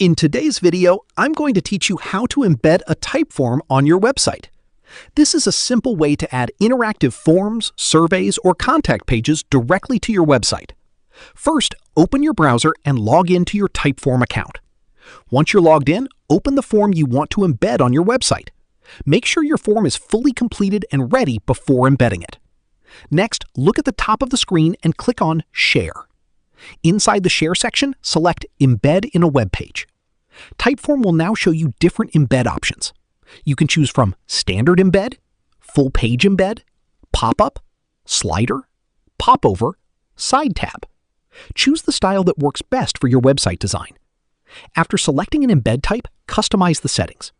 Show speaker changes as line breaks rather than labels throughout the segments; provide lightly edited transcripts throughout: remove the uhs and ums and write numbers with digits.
In today's video, I'm going to teach you how to embed a Typeform on your website. This is a simple way to add interactive forms, surveys, or contact pages directly to your website. First, open your browser and log into your Typeform account. Once you're logged in, open the form you want to embed on your website. Make sure your form is fully completed and ready before embedding it. Next, look at the top of the screen and click on Share. Inside the Share section, select Embed in a web page. Typeform will now show you different embed options. You can choose from Standard Embed, Full Page Embed, Pop-up, Slider, Popover, Side Tab. Choose the style that works best for your website design. After selecting an embed type, customize the settings.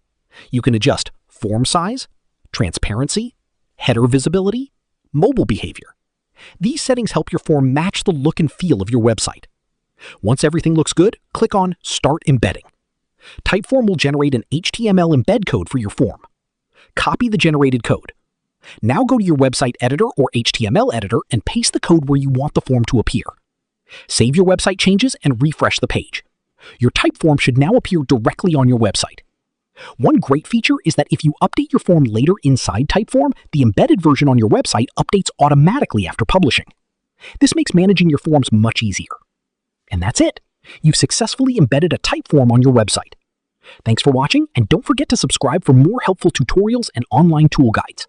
You can adjust form size, transparency, header visibility, mobile behavior. These settings help your form match the look and feel of your website. Once everything looks good, click on Start Embedding. Typeform will generate an HTML embed code for your form. Copy the generated code. Now go to your website editor or HTML editor and paste the code where you want the form to appear. Save your website changes and refresh the page. Your Typeform should now appear directly on your website. One great feature is that if you update your form later inside Typeform, the embedded version on your website updates automatically after publishing. This makes managing your forms much easier. And that's it. You've successfully embedded a Typeform on your website. Thanks for watching, and don't forget to subscribe for more helpful tutorials and online tool guides.